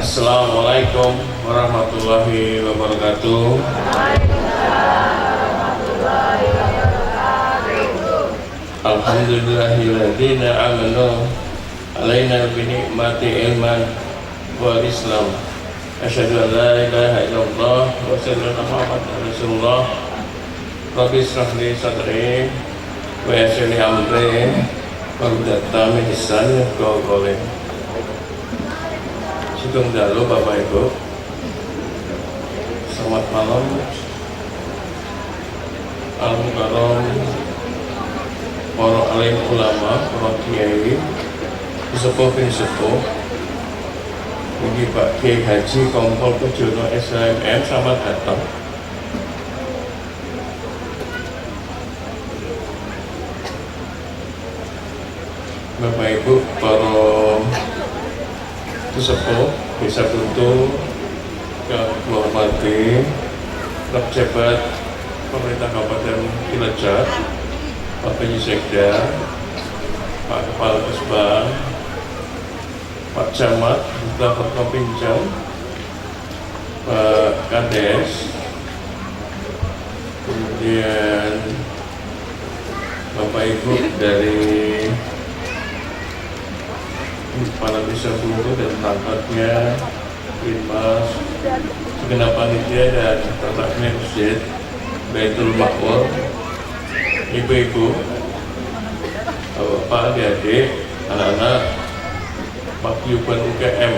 Assalamualaikum warahmatullahi wabarakatuh. Alhamdulillahilladzi amanu alaina bi ni'mati ilman wal islam. Asyhadu an la ilaha illallah wa asyhadu anna Muhammadar Rasulullah. Rabbi ishrah li sadri wa yassir li amri wahlul min lisani yafqahu qawli. Sugeng dalu Bapak Ibu. Selamat malam. Al-Mukarram para alim ulama, para kiai, sepuh bin sepuh. Ini Pak Kiai Haji Kompol Pujono SHMM, selamat datang. Bapak Ibu, para sepuh, Desa Buntu, yang hormati pejabat pemerintah Kabupaten Cilacap, Pak Penyisekda, Pak Kepala Kesbang, Pak Camat, Duta Forkopimda, Pak Kades, kemudian Bapak Ibu dari Kepala Desa Buntu dan perangkatnya, Linmas, segenap panitia dan tata masjid Baitul Maqmur, ibu-ibu, bapak, adik-adik, anak-anak, paguyuban UGM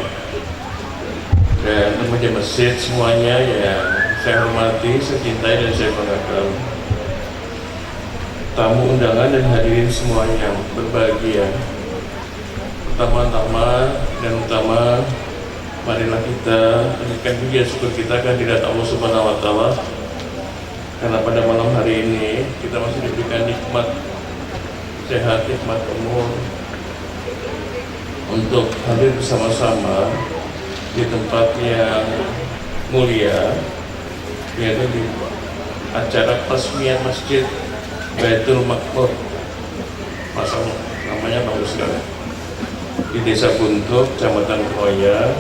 dan remaja masjid semuanya yang saya hormati, saya cintai dan saya banggakan. Tamu undangan dan hadirin semua yang berbahagia. Pertama-tama dan utama, marilah kita panjatkan puji syukur kita kehadirat Allah Subhanahu wa Ta'ala, karena pada malam hari ini kita masih diberikan nikmat sehat, nikmat umur untuk hadir bersama-sama di tempat yang mulia, yaitu di acara peresmian Masjid Baitul Maqmur. Masa namanya bagus sekali, di Desa Buntu, Kecamatan Kroya,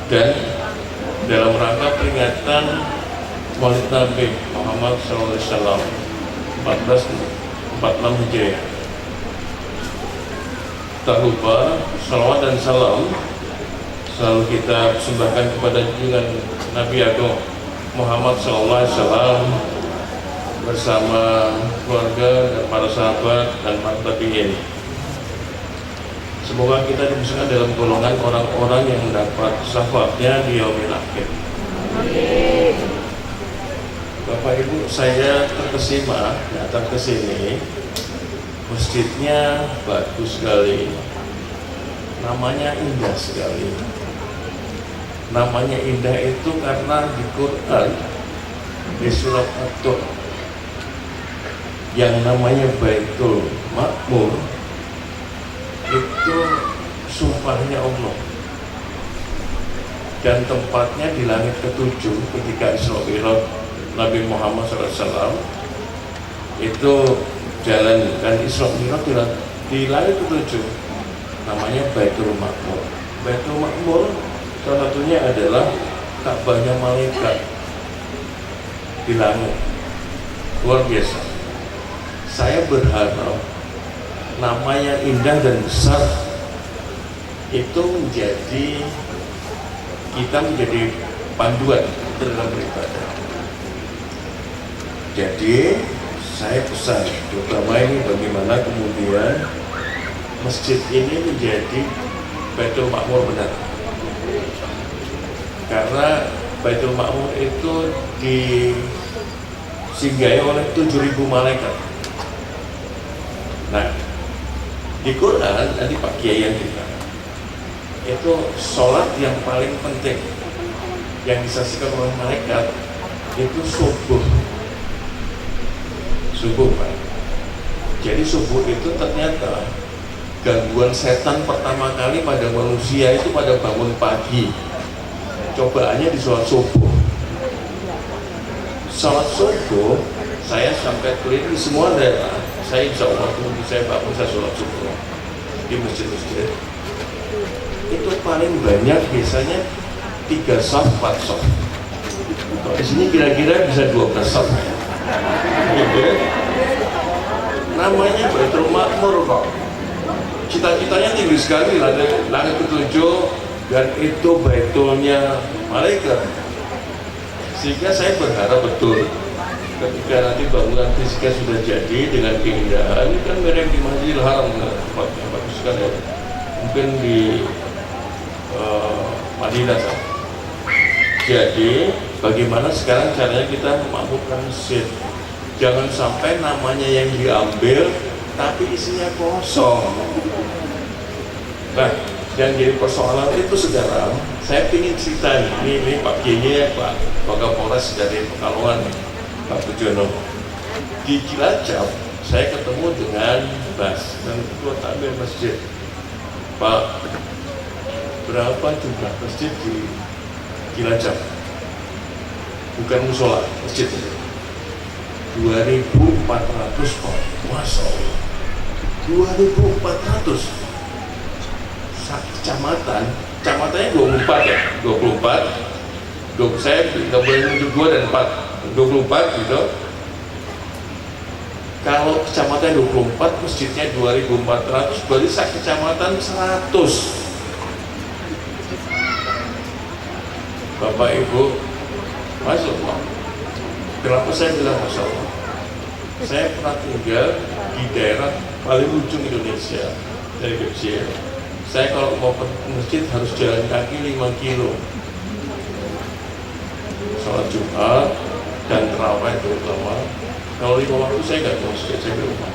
dan dalam rangka peringatan Maulid Nabi Muhammad SAW 1446 Hijriah. Tak lupa salawat dan salam selalu kita persembahkan kepada junjungan Nabi Agung Muhammad SAW bersama keluarga dan para sahabat dan para tabi'in. Semoga kita dimasukkan dalam golongan orang-orang yang mendapat syafaatnya di yaumil akhir. Bapak Ibu, saya terkesima datang ke sini. Masjidnya bagus sekali, namanya indah sekali. Namanya indah itu karena di Quran, di surat At-Tur, yang namanya Baitul Maqmur itu sumpahnya Allah, dan tempatnya di langit ketujuh ketika Isra Mi'raj Nabi Muhammad SAW itu jalan dan Isra Mi'raj di langit ketujuh, namanya Baitul Maqmur. Baitul Maqmur salah satunya adalah Ka'bahnya malaikat di langit, luar biasa. Saya berharap nama yang indah dan besar itu kita menjadi panduan dalam beribadah. Jadi saya pesan, terutama ini bagaimana kemudian masjid ini menjadi Baitul Maqmur benar. Karena Baitul Maqmur itu disinggahi oleh 7.000 malaikat. Nah, di Quran nanti Pak Kiai yang kita itu sholat yang paling penting yang disaksikan oleh malaikat itu subuh Pak. Jadi subuh itu ternyata gangguan setan pertama kali pada manusia itu pada bangun pagi. Cobaannya di sholat subuh. Sholat subuh saya sampai keliling di semua daerah. Saya insya Allah saya bangun, saya sholat subuh di masjid-masjid. itu paling banyak biasanya 3 saf 4 saf. Kalau di sini kira-kira bisa 12 saf ya. Gitu ya. Namanya Baitul Ma'mur kok. Cita-citanya tinggi sekali, langit ketujuh, dan itu baitulnya malaikat. Sehingga saya berharap betul ketika nanti bangunan fisika sudah jadi dengan keindahan, ini kan mirip di Masjidil Haram, tempat yang bagus sekali ya. Mungkin di Madinah. Jadi bagaimana sekarang caranya kita memakmurkan masjid? Jangan sampai namanya yang diambil tapi isinya kosong. Nah, yang jadi persoalan itu sekarang, saya ingin cerita ini Pak Kiai, Pak Kapolres dari Pekalongan, Pak Pujono. Di Cilacap, saya ketemu dengan Bas dan Ketua Takmir Masjid. Pak, berapa jumlah masjid di Cilacap? Bukan musola, masjid. 2.400 Pak. Masya Allah. 2.400. Kecamatannya 24 ya, 24. Saya nggak boleh menunjuk 2 dan 4, 24 gitu. Kalau kecamatan 24, masjidnya 2.400, berarti sak kecamatan 100. Bapak Ibu, Masya Allah. Kenapa saya bilang Masya Allah? Saya pernah tinggal di daerah paling ujung Indonesia dari kecil. Saya kalau mau ke masjid harus jalan kaki 5 kilo. Sholat Jumat dan terawih terutama. Kalau 5 waktu saya nggak ke masjid, saya ke rumah.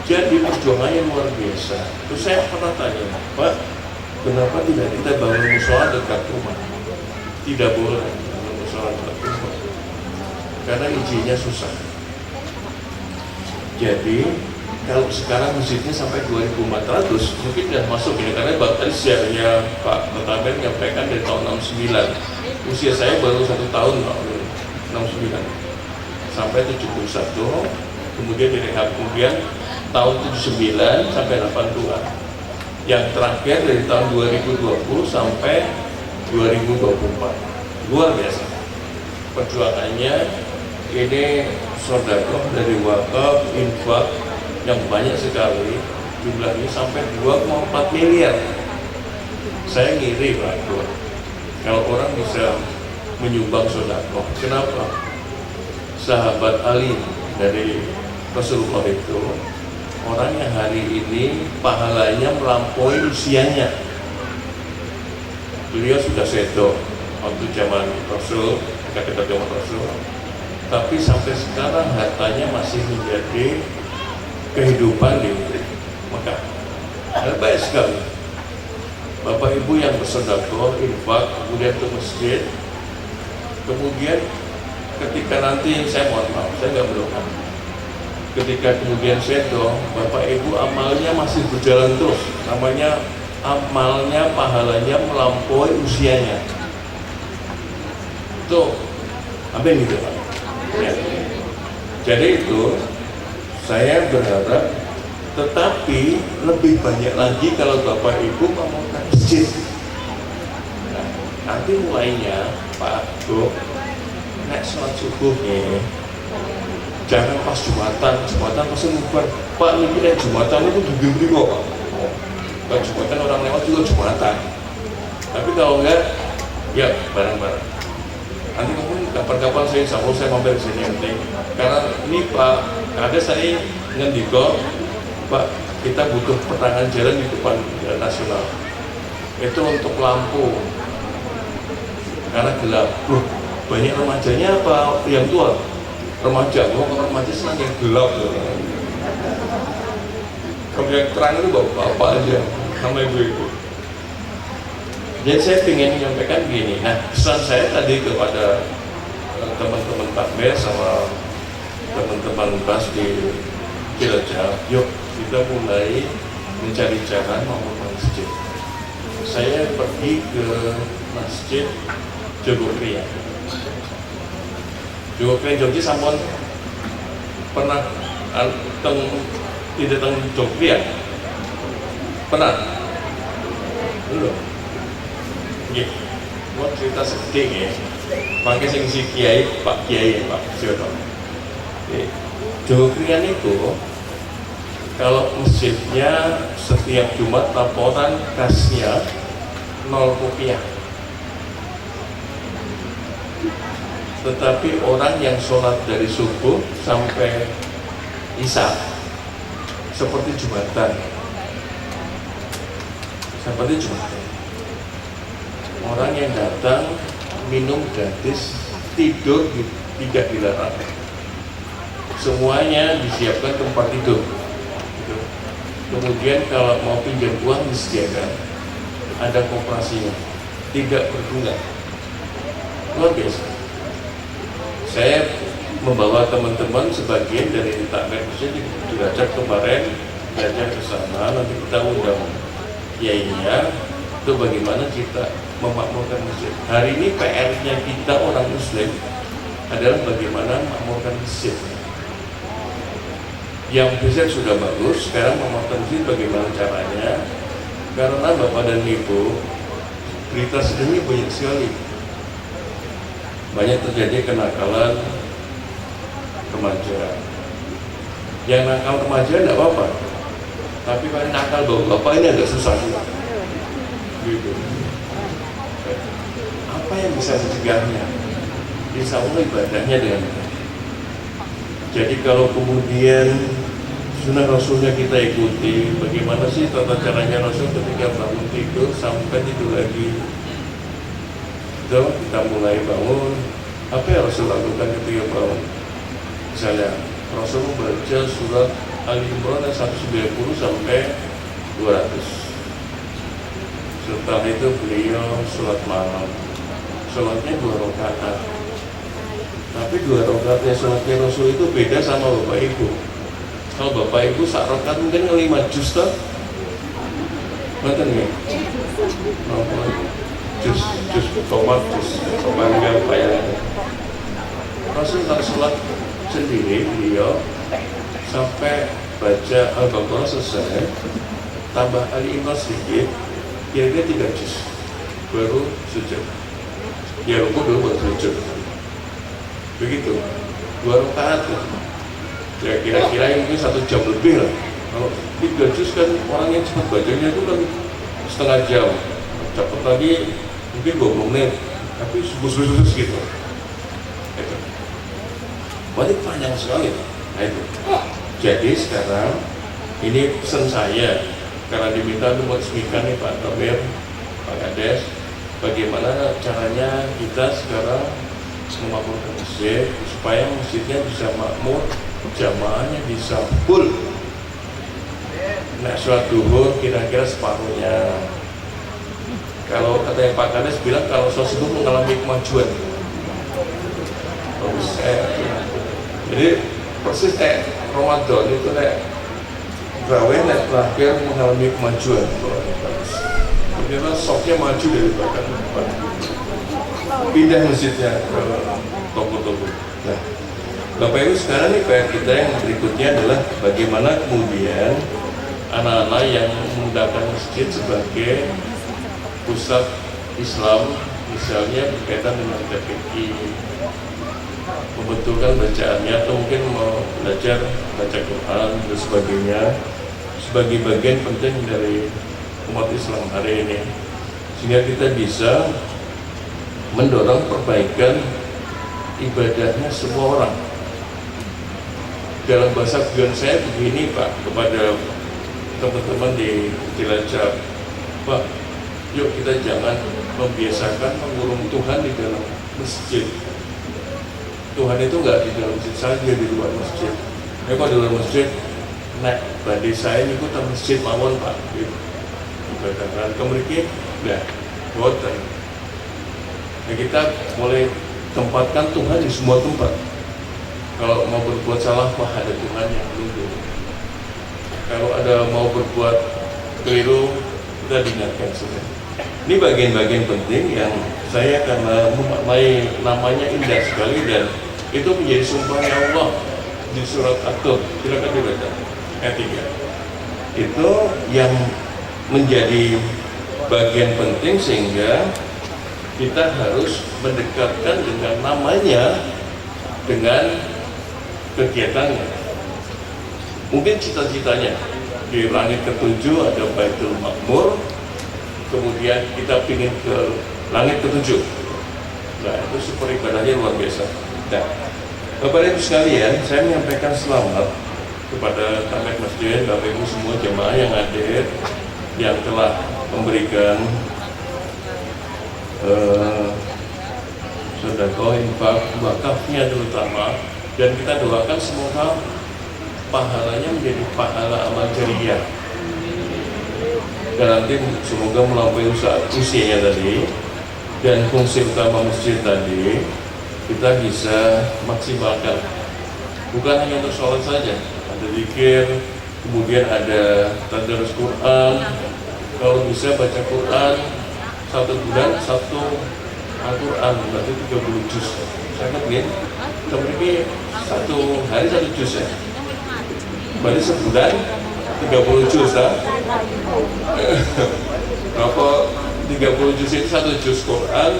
Jadi perjuangannya luar biasa. Terus saya pernah tanya, Pak, kenapa tidak kita bangun musola dekat rumah? Tidak boleh bangun musola dekat rumah, karena izinnya susah. Jadi kalau sekarang masjidnya sampai 2.400, mungkin sudah masuk ini, karena tadi siarnya Pak Ketabel menyampaikan dari tahun 69. Usia saya baru 1 tahun, Pak, 69 sampai 71, kemudian direhab, kemudian tahun 79 sampai 82. Yang terakhir dari tahun 2020 sampai 2024. Luar biasa perjuangannya. Ini sedekah dari wakaf, infak yang banyak sekali, jumlahnya sampai 2,4 miliar. Saya ngiri Pak, kalau orang bisa menyumbang sedekah. Kenapa? Sahabat Ali dari Rasulullah itu orang yang hari ini pahalanya melampaui usianya. Beliau sudah sedo waktu zaman Rasul, ketika zaman Rasul, tapi sampai sekarang hartanya masih menjadi kehidupan di Mekah. Baik sekali. Bapak Ibu yang bersedekah, infak, kemudian ke masjid, kemudian ketika nanti saya mohon maaf, saya nggak berdoa. Ketika kemudian sedo, Bapak Ibu amalnya masih berjalan terus. Namanya amalnya, pahalanya melampaui usianya. Itu, amin gitu Pak. Ya. Jadi itu saya berharap, tetapi lebih banyak lagi kalau Bapak Ibu membangun masjid. Nah, nanti mulainya Pak Bu, nek sholat subuhnya jangan pas Jumatan pasti ngubar. Pak, ini Jumatan itu diberi kok Pak. Kalau Jumatan orang lewat juga Jumatan. Tapi kalau enggak, ya bareng-bareng. Nanti mungkin kapan-kapan saya mampir ke sini penting. Karena ini Pak, ada saya ngendiko, Pak, kita butuh pertengahan jalan di depan jalan nasional. Itu untuk lampu. Karena gelap. Banyak remajanya apa yang tua? Remaja, remaja senang yang gelap. Kalau yang terang itu bapak aja, sama ibu-ibu. Jadi saya ingin menyampaikan begini. Nah, pesan saya tadi kepada teman-teman takmir sama teman-teman Bas di Cilacap, yuk kita mulai mencari cara membangun masjid. Saya pergi ke masjid Jogokrian. Jogokrian Jogja sampun pernah tidak teng Jogokrian? Pernah? Belum. Nggih. Mau cerita sedikit ya. Pakai sing si Kiai, Pak Kiai, Pak Jono. Jogrian itu kalau masjidnya setiap Jumat laporan kasnya 0 rupiah. Tetapi orang yang sholat dari subuh sampai isya seperti Jumatan. Seperti Jumatan. Orang yang datang minum gratis, tidur tidak dilarang. Semuanya disiapkan tempat tidur. Kemudian kalau mau pinjam uang disediakan, ada koperasinya, tidak berbunga. Luar biasa. Saya membawa teman-teman sebagian dari takmir masjid di Cilacap kemarin, belajar ke sana. Nanti kita undang kiainya itu bagaimana kita memakmurkan masjid. Hari ini PR-nya kita orang Muslim adalah bagaimana memakmurkan masjid. Yang besar sudah bagus, sekarang memakmurkan masjid bagaimana caranya? Karena Bapak dan Ibu, berita sedemikian banyak sekali. Banyak terjadi kenakalan remaja. Yang nakal remaja tidak apa-apa, tapi kalau nakal bapak ini agak susah juga. Gitu. Apa yang bisa mencegahnya? Insya Allah ibadahnya dengan baik. Jadi kalau kemudian sunnah Rasulnya kita ikuti, bagaimana sih tata caranya Rasul ketika bangun tidur sampai tidur lagi? Itu kita mulai bangun, apa yang Rasul lakukan ketika bangun? Misalnya Rasul membaca surat Al-Imran 190 sampai 200. Setelah itu beliau sholat malam. Sholatnya 2 rakaat. Tapi 2 rakaatnya sholatnya Rasul itu beda sama Bapak Ibu. Kalau Bapak Ibu sak rakaat mungkin 5 juz toh? Betul nggak? Juz, tomat juz, mangga payah. Rasul kalau sholat sendiri beliau sampai baca Al-Baqarah selesai, tambah Ali Imran sedikit, kira-kira 3 juz, baru sujud. Ya rukuk dulu baru sujud. Begitu, 2 rakaat lah. Ya kira-kira mungkin 1 jam lebih lah. Kalau 3 juz kan orang yang cepat bacanya itu kan setengah jam, cepat lagi mungkin 20 menit, tapi subuh-subuh gitu. Berarti panjang sekali. Nah itu. Jadi sekarang ini pesan saya karena diminta untuk meresmikan nih Pak Tamir, Pak Kades, bagaimana caranya kita sekarang memakmurkan masjid supaya masjidnya bisa makmur, jamaahnya bisa full. Nah, sholat duhur kira-kira separuhnya. Kalau katanya Pak Kades bilang kalau sholat subuh mengalami kemajuan. Bagus, jadi persis kayak Ramadan itu kayak gawe terakhir mengalami kemajuan. Karena soknya maju dari belakang ke depan. Pindah masjidnya ke toko-toko. Nah, Bapak Ibu sekarang nih PR kita yang berikutnya adalah bagaimana kemudian anak-anak yang menggunakan masjid sebagai pusat Islam, misalnya berkaitan dengan TPQ, membetulkan bacaannya atau mungkin mau belajar baca Quran dan sebagainya sebagai bagian penting dari umat Islam hari ini, sehingga kita bisa mendorong perbaikan ibadahnya semua orang. Dalam bahasa guyon saya begini Pak, kepada teman-teman di Cilacap, Pak, yuk kita jangan membiasakan mengurung Tuhan di dalam masjid. Tuhan itu nggak di dalam masjid saja, di luar masjid. Ya kalau di luar masjid, naik badai saya ikut ke masjid mawon Pak. Ibadahkan kemudian, nah, boten. Nah, kita mulai tempatkan Tuhan di semua tempat. Kalau mau berbuat salah, wah ada Tuhan yang menunggu. Kalau ada mau berbuat keliru, kita diingatkan sudah. Ini bagian-bagian penting yang saya karena memaknai namanya indah sekali dan itu menjadi sumpahnya Allah di surat At-Tur. Silakan dibaca ayat 3. Itu yang menjadi bagian penting sehingga kita harus mendekatkan dengan namanya dengan kegiatannya. Mungkin cita-citanya di langit ketujuh ada Baitul Makmur, kemudian kita ingin ke langit ketujuh. Nah, itu super ibadahnya luar biasa. Nah, Bapak Ibu sekalian, saya menyampaikan selamat kepada Tamek Masjid, Bapak Ibu semua jemaah yang hadir, yang telah memberikan sedekah, infak, wakafnya terutama, dan kita doakan semoga pahalanya menjadi pahala amal jariah. Dan nanti semoga melampaui usianya tadi dan fungsi utama masjid tadi kita bisa maksimalkan. Bukan hanya untuk sholat saja, ada zikir, kemudian ada tadarus Quran. Kalau bisa baca Quran 1 bulan 1 Al-Quran, berarti 30 juz. Saya katakan, ini 1 hari 1 juz ya. Berarti sebulan 30 juz ya. Berapa 30 juz itu 1 juz Quran,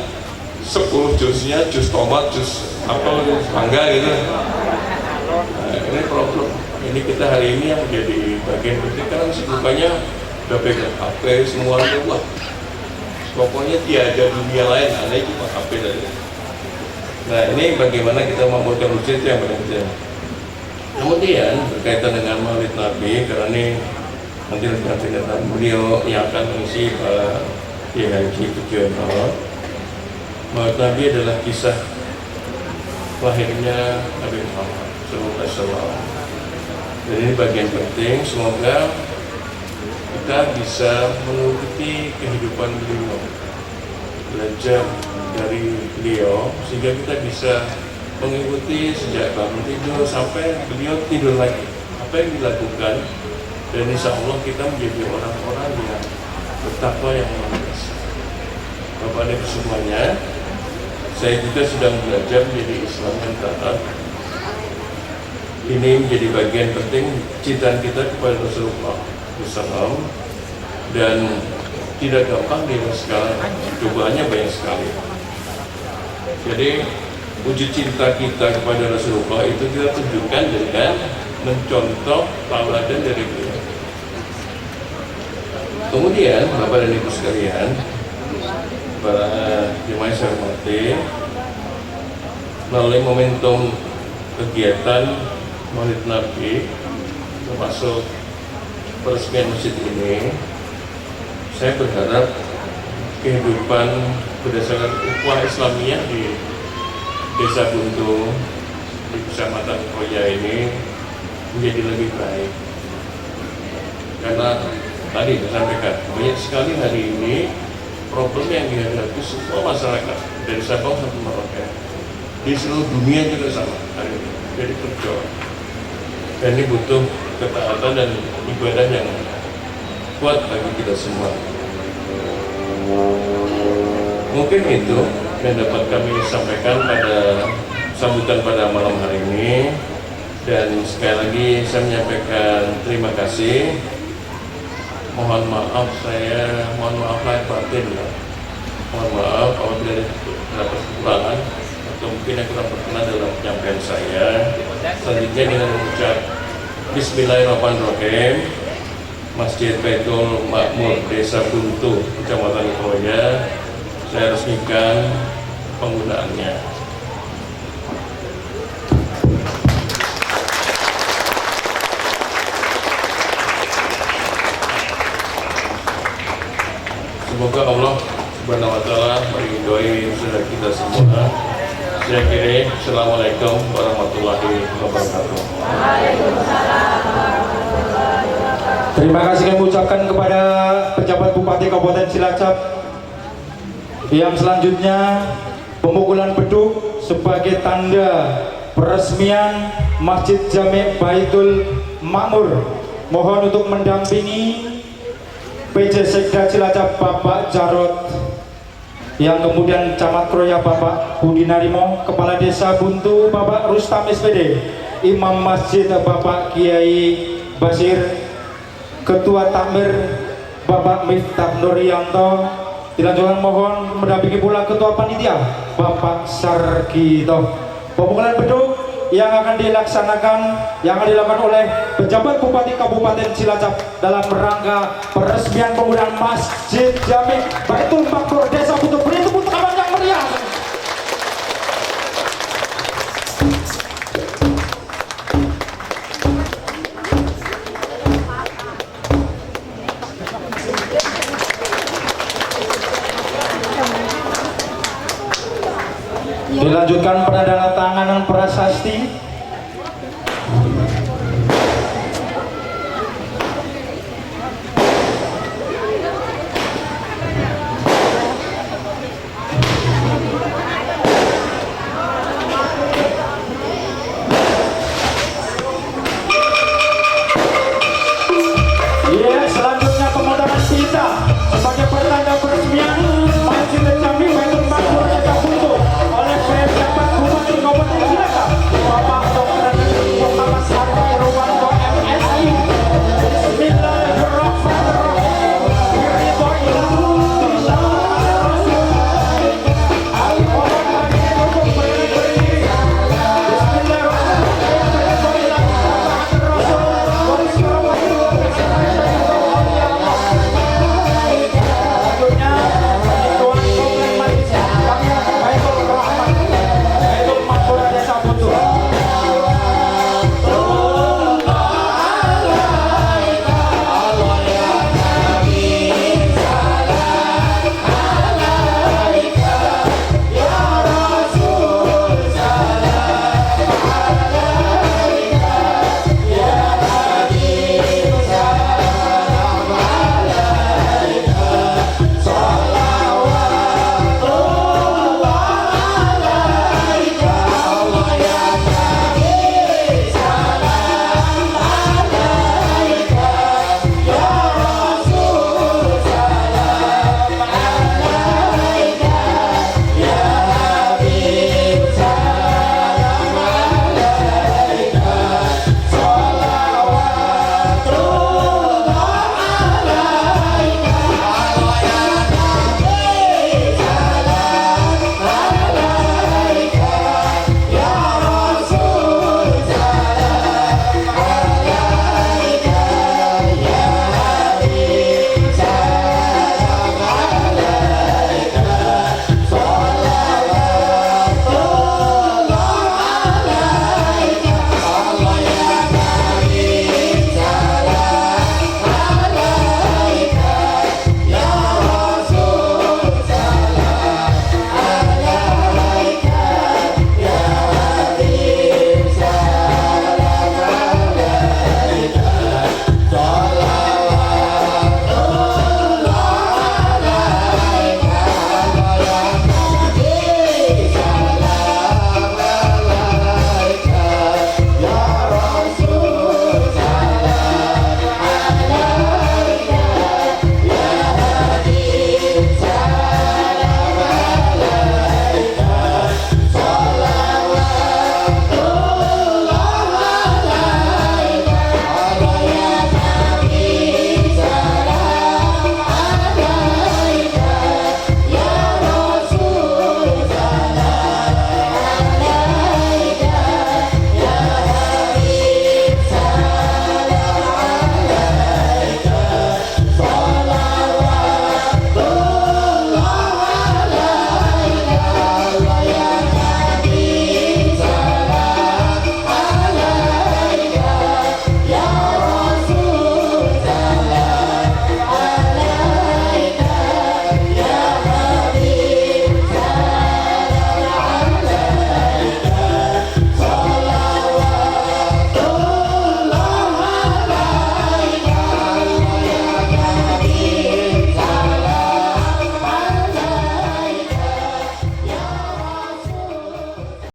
10 juznya juz tomat, juz apa, mangga gitu. Nah, ini problem. Ini kita hari ini yang menjadi bagian penting karena kesibukannya udah pegang HP semuanya. Wah, pokoknya tiada dunia lain, ada cuma HP tadi. Nah, ini bagaimana kita membuatkan masjid yang benar-benar. Kemudian berkaitan dengan Maulid Nabi, karena ini nanti datang beliau yang akan mengisi Kiai Haji Budiono. Maulid Nabi adalah kisah lahirnya Nabi Muhammad SAW. Jadi ini bagian penting, semoga kita bisa mengikuti kehidupan beliau, belajar dari beliau, sehingga kita bisa mengikuti sejak bangun tidur sampai beliau tidur lagi apa yang dilakukan, dan insya Allah kita menjadi orang-orang yang bertakwa yang luar biasa. Bapak Ibu semuanya, saya juga sedang belajar menjadi Islam yang taat. Ini menjadi bagian penting cinta kita kepada Rasulullah SAW, dan tidak gampang di sekarang, cobaannya banyak sekali. Jadi wujud cinta kita kepada Rasulullah itu kita tunjukkan dengan mencontoh tauladan dari beliau. Kemudian Bapak dan Ibu sekalian, para jemaah saya hormati, melalui momentum kegiatan Maulid Nabi termasuk peresmian masjid ini, saya berharap kehidupan berdasarkan ukhuwah Islamiyah di Desa Buntu di Kecamatan Koya ini menjadi lebih baik. Karena tadi saya sampaikan banyak sekali hari ini problem yang dihadapi semua masyarakat dari Sabang sampai Merauke, di seluruh dunia juga sama hari ini. Jadi kerja, dan ini butuh ketaatan dan ibadah yang kuat bagi kita semua. Mungkin itu yang dapat kami sampaikan pada sambutan pada malam hari ini, dan sekali lagi saya menyampaikan terima kasih. Mohon maaf lahir batin ya. Mohon maaf apabila ada kekurangan atau mungkin yang kurang berkenan dalam penyampaian saya. Selanjutnya dengan mengucap Bismillahirrahmanirrahim, Masjid Baitul Makmur Desa Buntu Kecamatan Koya saya resmikan penggunaannya. Semoga Allah Subhanahu wa Ta'ala meridhoi saudara kita semua. Saya akhiri, Assalamualaikum warahmatullahi wabarakatuh. Terima kasih kami ucapkan kepada pejabat Bupati Kabupaten Cilacap. Yang selanjutnya pemukulan beduk sebagai tanda peresmian Masjid Jami' Baitul Makmur. Mohon untuk mendampingi PJ Sekda Cilacap Bapak Jarod, yang kemudian Camat Kroya Bapak Budi Narimo, Kepala Desa Buntu Bapak Rustam SPD, Imam Masjid Bapak Kiai Basir, Ketua Takmir Bapak Miftah Nuryanto. Dilanjutkan mohon mendampingi pula Ketua Panitia Bapak Sargito. Pemukulan beduk yang akan dilaksanakan, yang akan dilakukan oleh pejabat Bupati Kabupaten Cilacap dalam rangka peresmian penggunaan Masjid Jami Baitul Makmur Desa Butuh. Beri tepuk tangan yang meriah. Dilanjutkan penandatanganan prasasti